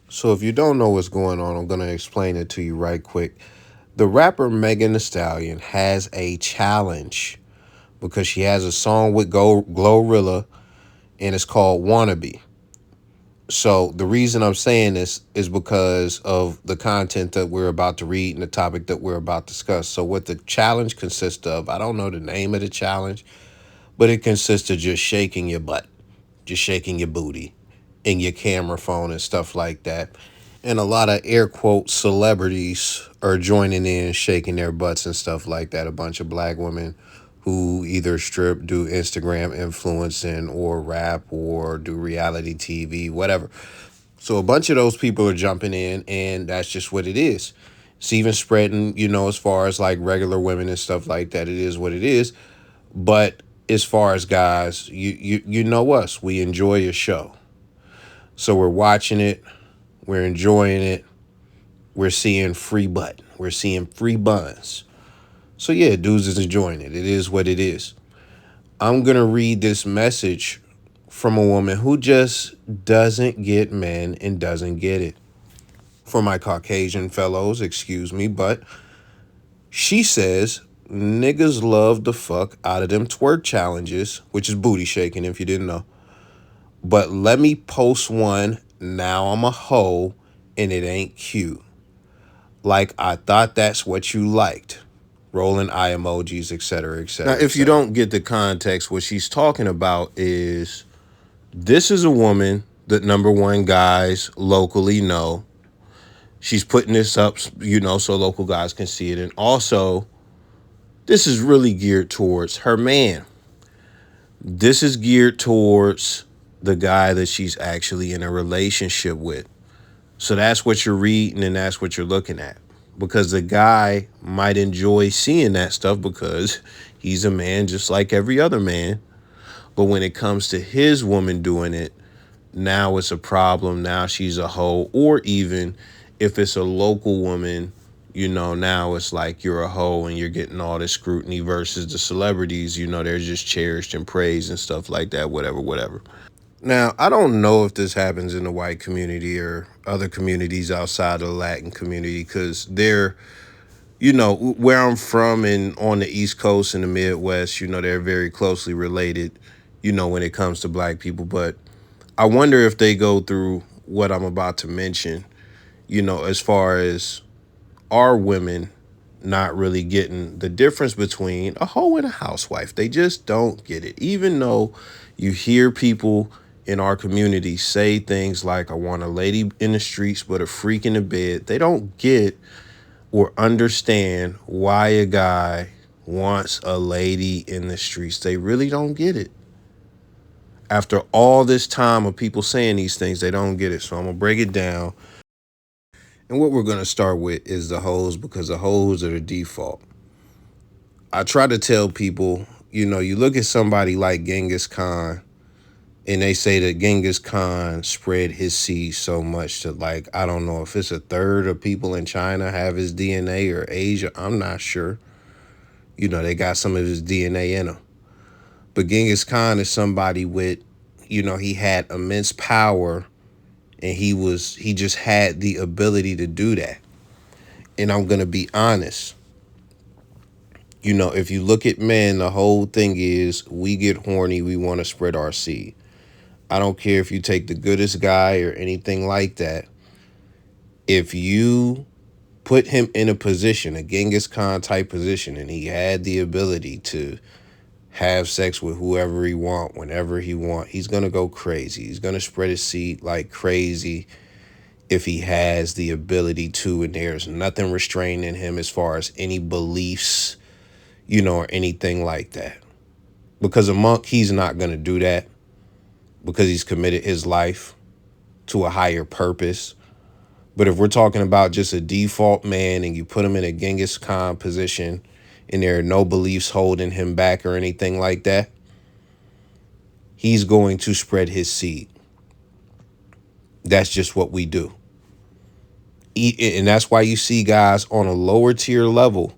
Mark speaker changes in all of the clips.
Speaker 1: So if you don't know what's going on, I'm going to explain it to you right quick. The rapper Megan Thee Stallion has a challenge because she has a song with Glorilla and it's called Wannabe. So the reason I'm saying this is because of the content that we're about to read and the topic that we're about to discuss. So what the challenge consists of, I don't know the name of the challenge, but it consists of just shaking your butt, just shaking your booty in your camera phone and stuff like that. And a lot of air quote celebrities are joining in, shaking their butts and stuff like that. A bunch of black women who either strip, do Instagram influencing, or rap, or do reality TV, whatever. So a bunch of those people are jumping in, and that's just what it is. It's even spreading, as far as like regular women and stuff like that. It is what it is. But as far as guys, you know us. We enjoy your show. So we're watching it, we're enjoying it, we're seeing free butt, we're seeing free buns. So yeah, dudes is enjoying it. It is what it is. I'm gonna read this message from a woman who just doesn't get men and doesn't get it. For my Caucasian fellows, excuse me, but she says niggas love the fuck out of them twerk challenges, which is booty shaking if you didn't know. But let me post one. Now I'm a hoe and it ain't cute. Like I thought that's what you liked. Rolling eye emojis, etc., etc. Now, if you don't get the context, what she's talking about is this is a woman that number one guys locally know. She's putting this up, so local guys can see it. And also, this is really geared towards her man. This is geared towards the guy that she's actually in a relationship with. So that's what you're reading and that's what you're looking at. Because the guy might enjoy seeing that stuff because he's a man just like every other man. But when it comes to his woman doing it, now it's a problem. Now she's a hoe. Or even if it's a local woman, now it's like you're a hoe and you're getting all this scrutiny versus the celebrities, they're just cherished and praised and stuff like that, whatever, whatever. Now, I don't know if this happens in the white community or other communities outside of the Latin community because they're, where I'm from and on the East Coast and the Midwest, they're very closely related, when it comes to black people. But I wonder if they go through what I'm about to mention, as far as our women not really getting the difference between a hoe and a housewife. They just don't get it. Even though you hear people in our community say things like, I want a lady in the streets but a freak in the bed, they don't get or understand why a guy wants a lady in the streets. They really don't get it. After all this time of people saying these things, they don't get it. So I'm going to break it down. And what we're going to start with is the hoes because the hoes are the default. I try to tell people, you look at somebody like Genghis Khan, and they say that Genghis Khan spread his seeds so much that, like, I don't know if it's a third of people in China have his DNA or Asia. I'm not sure. They got some of his DNA in them. But Genghis Khan is somebody with, he had immense power and he just had the ability to do that. And I'm going to be honest. If you look at men, the whole thing is we get horny, we want to spread our seed. I don't care if you take the goodest guy or anything like that. If you put him in a position, a Genghis Khan type position, and he had the ability to have sex with whoever he want, whenever he want, he's going to go crazy. He's going to spread his seed like crazy if he has the ability to, and there's nothing restraining him as far as any beliefs, or anything like that. Because a monk, he's not going to do that because he's committed his life to a higher purpose. But if we're talking about just a default man and you put him in a Genghis Khan position and there are no beliefs holding him back or anything like that, he's going to spread his seed. That's just what we do. And that's why you see guys on a lower tier level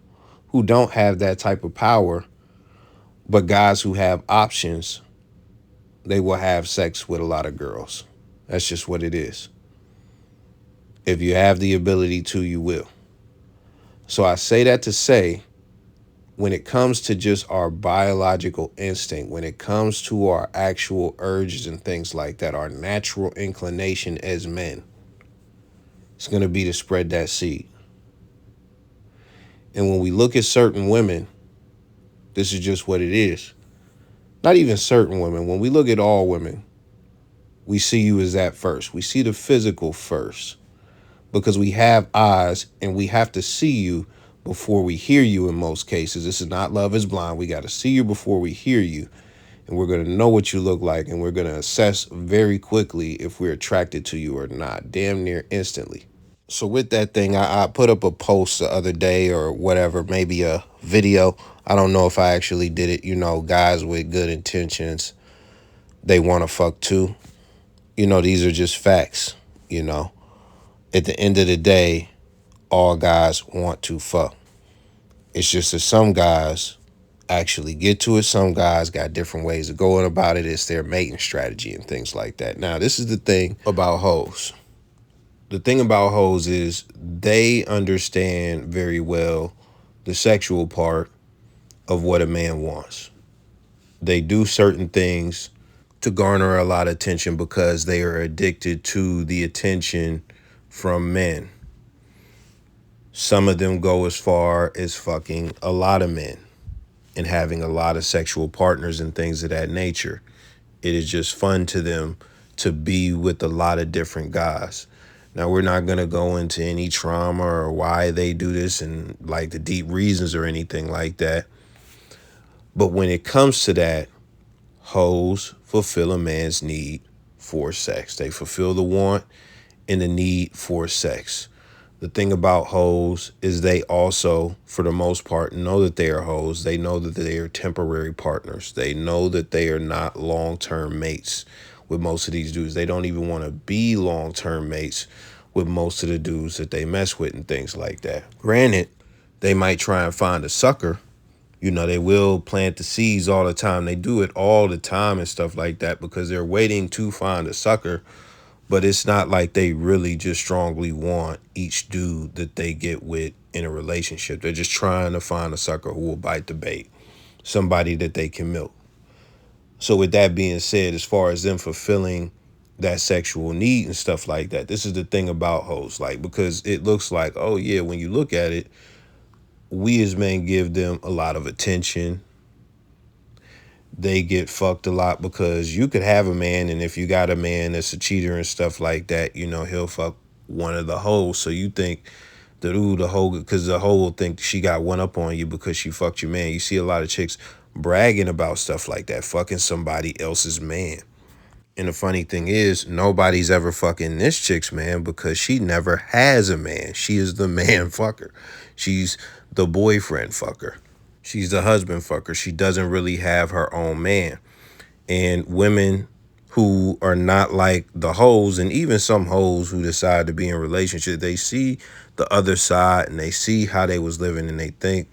Speaker 1: who don't have that type of power, but guys who have options, they will have sex with a lot of girls. That's just what it is. If you have the ability to, you will. So I say that to say, when it comes to just our biological instinct, when it comes to our actual urges and things like that, our natural inclination as men, it's going to be to spread that seed. And when we look at certain women, this is just what it is. Not even certain women. When we look at all women, we see you as that first. We see the physical first because we have eyes and we have to see you before we hear you in most cases. This is not Love is Blind. We got to see you before we hear you. And we're going to know what you look like, and we're going to assess very quickly if we're attracted to you or not, damn near instantly. So with that thing, I put up a post the other day or whatever, maybe a video. I don't know if I actually did it. You know, guys with good intentions, they want to fuck too. You know, these are just facts. You know, at the end of the day, all guys want to fuck. It's just that some guys actually get to it. Some guys got different ways of going about it. It's their mating strategy and things like that. Now, this is the thing about hoes. The thing about hoes is they understand very well the sexual part of what a man wants. They do certain things to garner a lot of attention because they are addicted to the attention from men. Some of them go as far as fucking a lot of men and having a lot of sexual partners and things of that nature. It is just fun to them to be with a lot of different guys. Now, we're not going to go into any trauma or why they do this and like the deep reasons or anything like that. But when it comes to that, hoes fulfill a man's need for sex. They fulfill the want and the need for sex. The thing about hoes is they also, for the most part, know that they are hoes. They know that they are temporary partners. They know that they are not long-term mates with most of these dudes. They don't even want to be long-term mates with most of the dudes that they mess with and things like that. Granted, they might try and find a sucker. You know, they will plant the seeds all the time. They do it all the time and stuff like that because they're waiting to find a sucker. But it's not like they really just strongly want each dude that they get with in a relationship. They're just trying to find a sucker who will bite the bait, somebody that they can milk. So with that being said, as far as them fulfilling that sexual need and stuff like that, this is the thing about hoes, like, because it looks like, oh yeah, when you look at it, we as men give them a lot of attention. They get fucked a lot because you could have a man, and if you got a man that's a cheater and stuff like that, you know, he'll fuck one of the hoes. So you think that, ooh, the hoe, because the hoe will think she got one up on you because she fucked your man. You see a lot of chicks bragging about stuff like that, fucking somebody else's man. And the funny thing is, nobody's ever fucking this chick's man because she never has a man. She is the man fucker. She's the boyfriend fucker. She's the husband fucker. She doesn't really have her own man. And women who are not like the hoes, and even some hoes who decide to be in a relationship, they see the other side and they see how they was living and they think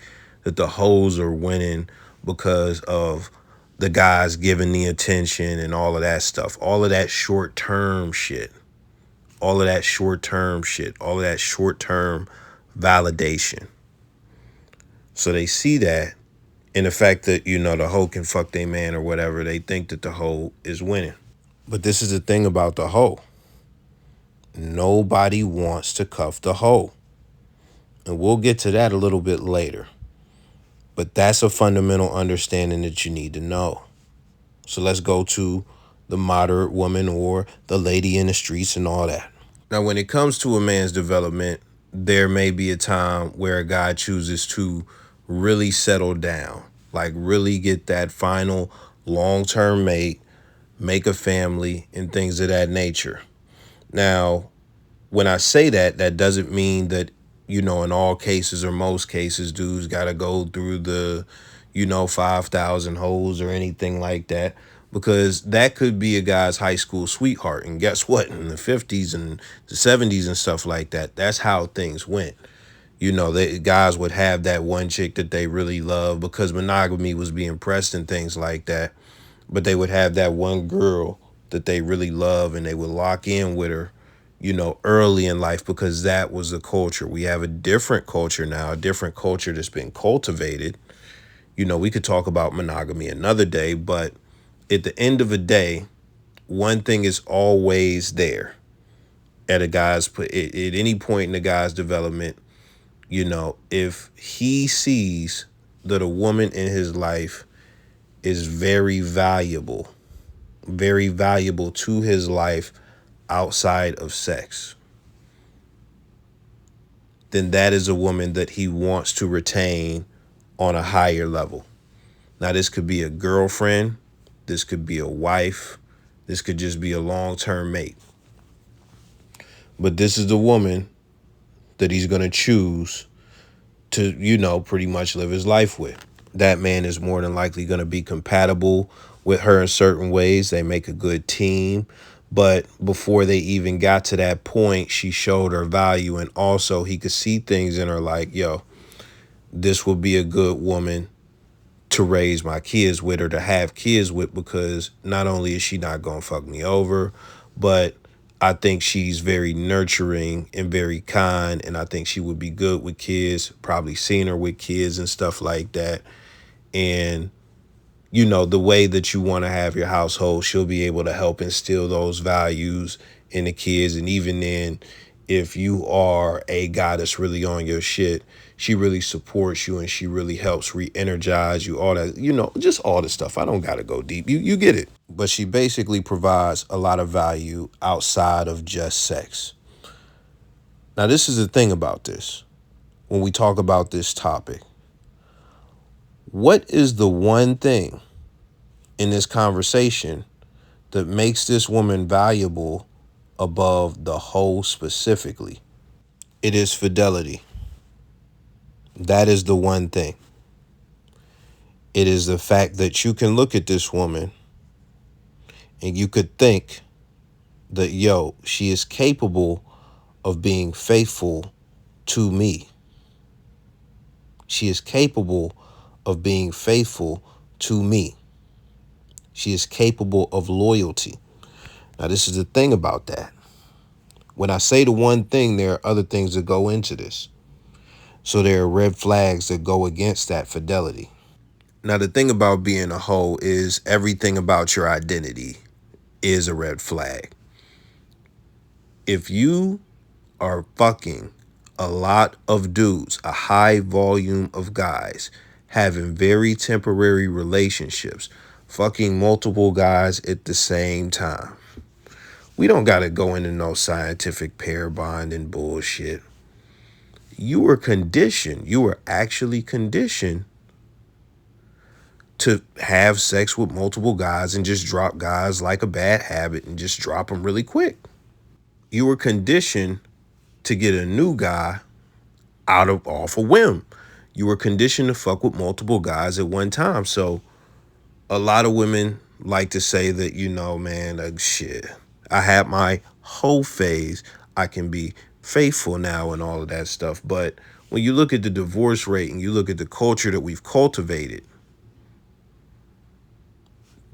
Speaker 1: that the hoes are winning because of the guys giving the attention and all of that stuff. All of that short-term shit. All of that short-term shit. All of that short-term validation. So they see that, and the fact that, you know, the hoe can fuck their man or whatever, they think that the hoe is winning. But this is the thing about the hoe. Nobody wants to cuff the hoe. And we'll get to that a little bit later. But that's a fundamental understanding that you need to know. So let's go to the moderate woman or the lady in the streets and all that. Now, when it comes to a man's development, there may be a time where a guy chooses to really settle down, like really get that final long-term mate, make a family, and things of that nature. Now, when I say that, that doesn't mean that, you know, in all cases or most cases, dudes got to go through the, you know, 5,000 hoes or anything like that. Because that could be a guy's high school sweetheart. And guess what? In the 50s and the 70s and stuff like that, that's how things went. You know, guys would have that one chick that they really love because monogamy was being pressed and things like that. But they would have that one girl that they really love and they would lock in with her early in life, because that was the culture. We have a different culture now, a different culture that's been cultivated. We could talk about monogamy another day, but at the end of the day, one thing is always there at a guy's at any point in the guy's development. If he sees that a woman in his life is very valuable to his life outside of sex, then that is a woman that he wants to retain on a higher level. Now, this could be a girlfriend, this could be a wife, this could just be a long-term mate. But this is the woman that he's going to choose to, pretty much live his life with. That man is more than likely going to be compatible with her in certain ways. They make a good team. But before they even got to that point, she showed her value. And also he could see things in her like, yo, this will be a good woman to raise my kids with, or to have kids with, because not only is she not going to fuck me over, but I think she's very nurturing and very kind, and I think she would be good with kids, probably seen her with kids and stuff like that. And, the way that you want to have your household, she'll be able to help instill those values in the kids. And even then, if you are a guy that's really on your shit, she really supports you and she really helps re-energize you, all that, just all the stuff. I don't got to go deep. You get it. But she basically provides a lot of value outside of just sex. Now, this is the thing about this. When we talk about this topic, what is the one thing in this conversation that makes this woman valuable above the whole specifically? It is fidelity. That is the one thing. It is the fact that you can look at this woman and you could think that, yo, she is capable of being faithful to me. She is capable of being faithful to me. She is capable of loyalty. Now, this is the thing about that. When I say the one thing, there are other things that go into this. So there are red flags that go against that fidelity. Now, the thing about being a hoe is everything about your identity is a red flag. If you are fucking a lot of dudes, a high volume of guys, having very temporary relationships, fucking multiple guys at the same time, we don't got to go into no scientific pair bonding bullshit. You were conditioned. You were actually conditioned to have sex with multiple guys and just drop guys like a bad habit and just drop them really quick. You were conditioned to get a new guy off a whim. You were conditioned to fuck with multiple guys at one time. So a lot of women like to say that, man, like, shit, I had my whole phase. I can be faithful now and all of that stuff. But when you look at the divorce rate and you look at the culture that we've cultivated,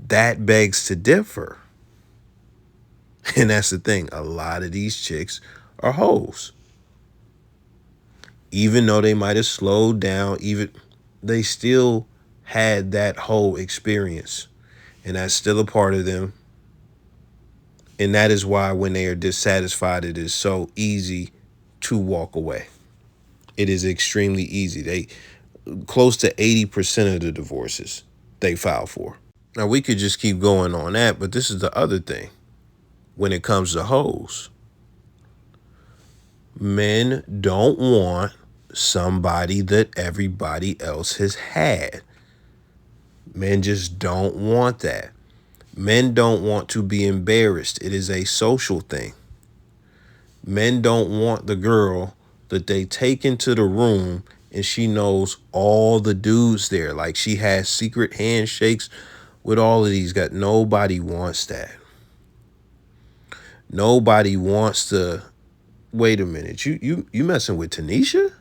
Speaker 1: that begs to differ. And that's the thing. A lot of these chicks are hoes. Even though they might have slowed down, they still had that whole experience. And that's still a part of them. And that is why when they are dissatisfied, it is so easy to walk away. It is extremely easy. Close to 80% of the divorces they file for. Now, we could just keep going on that, but this is the other thing. When it comes to hoes, men don't want somebody that everybody else has had. Men just don't want that. Men don't want to be embarrassed. It is a social thing. Men don't want the girl that they take into the room and she knows all the dudes there. Like, she has secret handshakes with all of these guys. Nobody wants that. Nobody wants to. Wait a minute. You messing with Tanisha?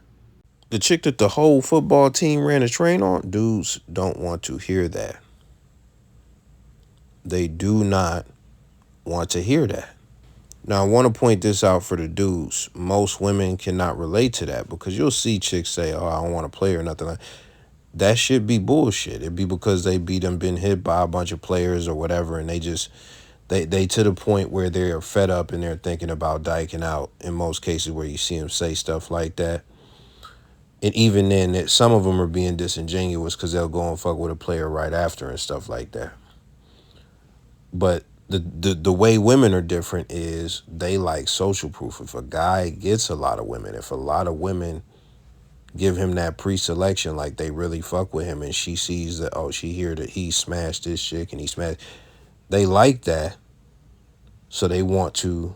Speaker 1: The chick that the whole football team ran a train on? Dudes don't want to hear that. They do not want to hear that. Now, I want to point this out for the dudes. Most women cannot relate to that because you'll see chicks say, "Oh, I don't want to play," or nothing like that. Should be bullshit. It'd be because they been hit by a bunch of players or whatever, and they to the point where they're fed up and they're thinking about diking out. In most cases, where you see them say stuff like that, and even then, some of them are being disingenuous because they'll go and fuck with a player right after and stuff like that. But the way women are different is they like social proof. If a guy gets a lot of women, if a lot of women give him that pre-selection, like they really fuck with him, and she sees that, oh, she hear that he smashed this chick and he smashed, they like that, so they want to,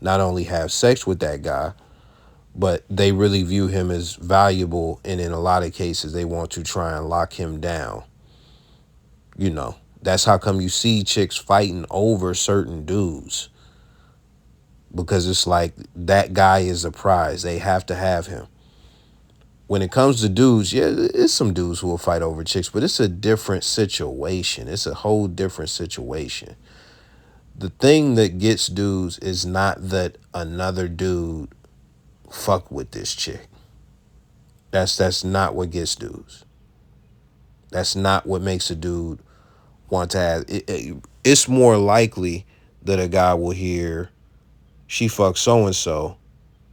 Speaker 1: not only have sex with that guy, but they really view him as valuable, and in a lot of cases they want to try and lock him down. That's how come you see chicks fighting over certain dudes, because it's like that guy is a prize. They have to have him. When it comes to dudes, yeah, it's some dudes who will fight over chicks, but it's a different situation. It's a whole different situation. The thing that gets dudes is not that another dude fuck with this chick. That's not what gets dudes. That's not what makes a dude want to have it's more likely that a guy will hear she fuck so and so,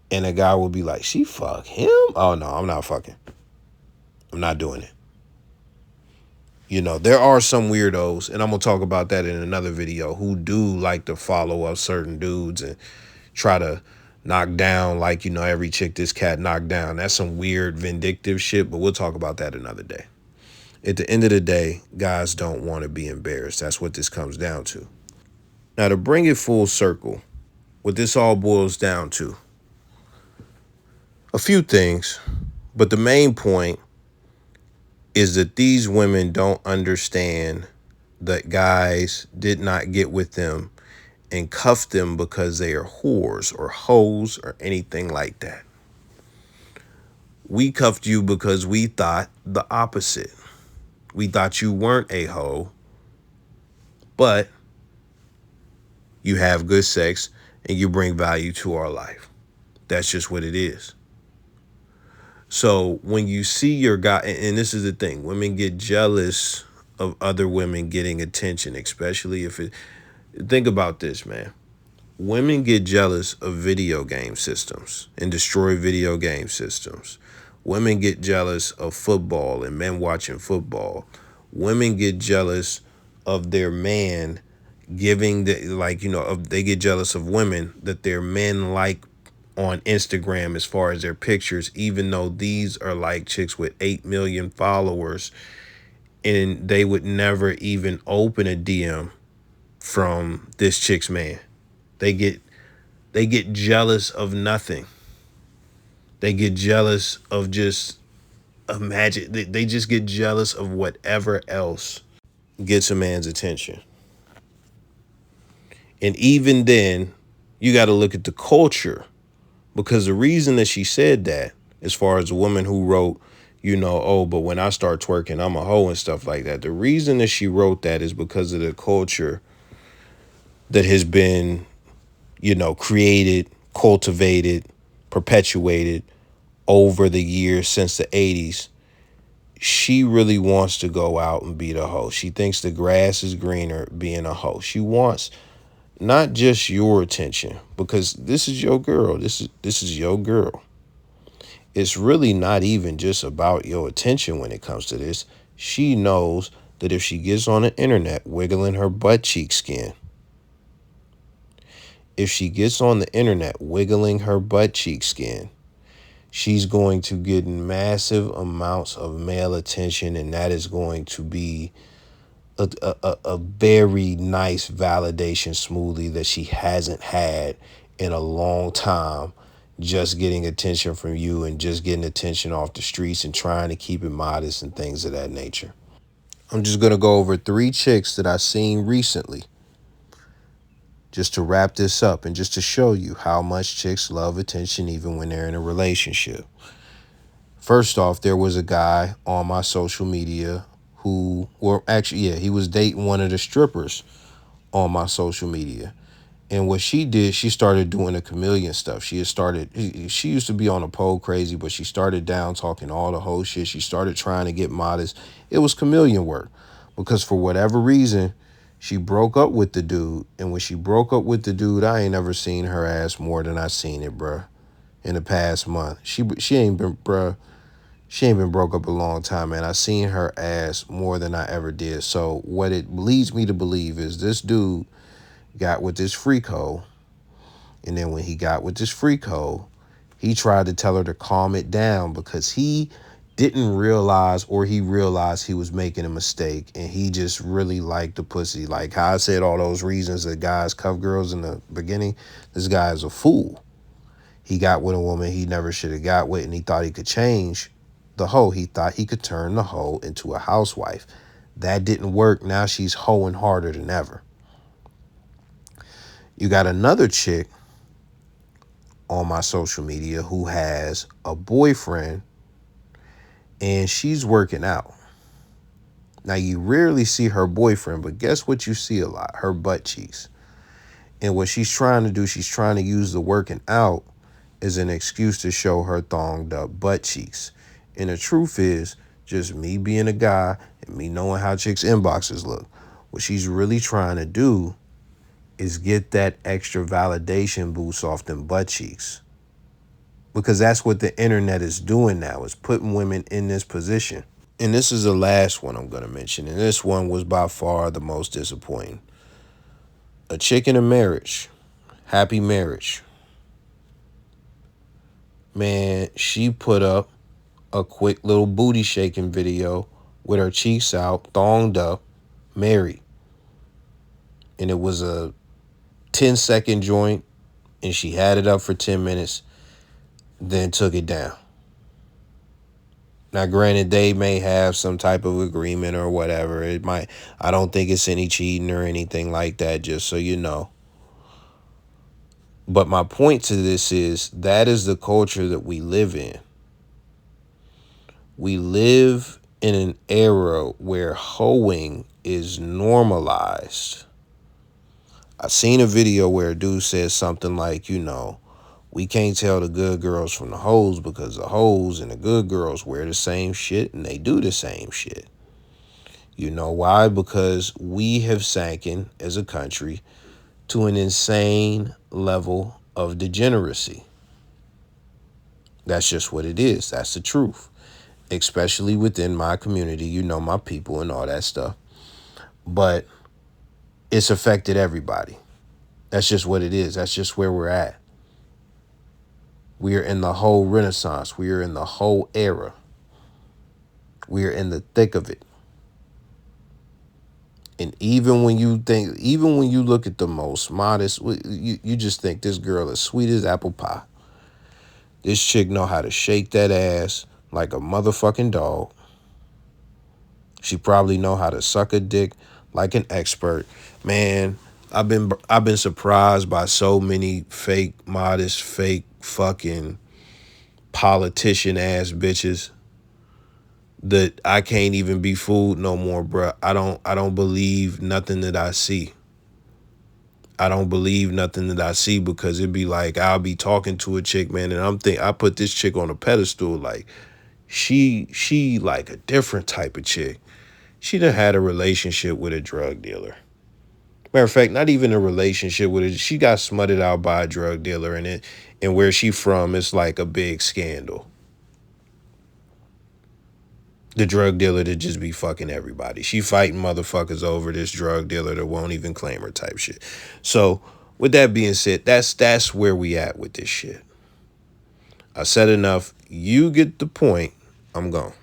Speaker 1: and a guy will be like, she fuck him? Oh no, I'm not fucking. I'm not doing it. There are some weirdos, and I'm gonna talk about that in another video, who do like to follow up certain dudes and try to knock down, like, every chick this cat knocked down. That's some weird vindictive shit, but we'll talk about that another day. At the end of the day, guys don't want to be embarrassed. That's what this comes down to. Now, to bring it full circle, what this all boils down to, a few things, but the main point is that these women don't understand that guys did not get with them and cuff them because they are whores or hoes or anything like that. We cuffed you because we thought the opposite. We thought you weren't a hoe, but you have good sex and you bring value to our life. That's just what it is. So when you see your guy, and this is the thing, women get jealous of other women getting attention, especially if it, think about this, man. Women get jealous of video game systems and destroy video game systems. Women get jealous of football and men watching football. Women get jealous of their man giving they get jealous of women that their men like on Instagram as far as their pictures, even though these are like chicks with 8 million followers, and they would never even open a DM from this chick's man. They get jealous of nothing. They get jealous of just imagine. They just get jealous of whatever else gets a man's attention. And even then, you got to look at the culture, because the reason that she said that, as far as a woman who wrote, oh, but when I start twerking, I'm a hoe and stuff like that. The reason that she wrote that is because of the culture that has been, created, cultivated, perpetuated over the years since the 80s. She really wants to go out and be the hoe. She thinks the grass is greener being a hoe. She wants not just your attention, because this is your girl. This is your girl. It's really not even just about your attention when it comes to this. She knows that if she gets on the internet wiggling her butt cheek skin, she's going to get massive amounts of male attention, and that is going to be a very nice validation smoothie that she hasn't had in a long time, just getting attention from you and just getting attention off the streets and trying to keep it modest and things of that nature. I'm just going to go over 3 chicks that I've seen recently, just to wrap this up and just to show you how much chicks love attention even when they're in a relationship. First off, there was a guy on my social media he was dating one of the strippers on my social media. And what she did, she started doing the chameleon stuff. She used to be on a pole crazy, but she started down talking all the whole shit. She started trying to get modest. It was chameleon work because for whatever reason, she broke up with the dude. And when she broke up with the dude, I ain't never seen her ass more than I seen it, bruh, in the past month. She ain't been, bruh, she ain't been broke up a long time, man. I seen her ass more than I ever did. So what it leads me to believe is this dude got with this freak hoe. And then when he got with this freak hoe, he tried to tell her to calm it down because he didn't realize, or he realized he was making a mistake, and he just really liked the pussy. Like how I said all those reasons that guys cuff girls in the beginning, this guy is a fool. He got with a woman he never should have got with, and he thought he could change the hoe. He thought he could turn the hoe into a housewife. That didn't work. Now she's hoeing harder than ever. You got another chick on my social media who has a boyfriend and she's working out. Now, you rarely see her boyfriend, but guess what you see a lot? Her butt cheeks. And what she's trying to do, she's trying to use the working out as an excuse to show her thonged up butt cheeks. And the truth is, just me being a guy and me knowing how chicks' inboxes look, what she's really trying to do is get that extra validation boost off them butt cheeks. Because that's what the internet is doing now, is putting women in this position. And this is the last one I'm going to mention. And this one was by far the most disappointing. A chick in a marriage, happy marriage. Man, she put up a quick little booty shaking video with her cheeks out, thonged up, married. And it was a 10-second joint, and she had it up for 10 minutes, then took it down. Now, granted, they may have some type of agreement or whatever. I don't think it's any cheating or anything like that, just so you know. But my point to this is that is the culture that we live in. We live in an era where hoeing is normalized. I seen a video where a dude says something like, we can't tell the good girls from the hoes because the hoes and the good girls wear the same shit and they do the same shit. You know why? Because we have sank as a country to an insane level of degeneracy. That's just what it is. That's the truth. Especially within my community, my people and all that stuff. But it's affected everybody. That's just what it is. That's just where we're at. We are in the whole renaissance. We are in the whole era. We are in the thick of it. And even when you look at the most modest, you just think this girl is sweet as apple pie. This chick know how to shake that ass like a motherfucking dog. She probably know how to suck a dick like an expert. Man, I've been surprised by so many fake modest, fake fucking politician ass bitches that I can't even be fooled no more, bruh. I don't believe nothing that I see. I don't believe nothing that I see because it'd be like I'll be talking to a chick, man, and I put this chick on a pedestal like she like a different type of chick. She done had a relationship with a drug dealer. Matter of fact, not even a relationship with it. She got smutted out by a drug dealer, and where she from, it's like a big scandal. The drug dealer to just be fucking everybody. She fighting motherfuckers over this drug dealer that won't even claim her type shit. So, with that being said, that's where we at with this shit. I said enough. You get the point. I'm gone.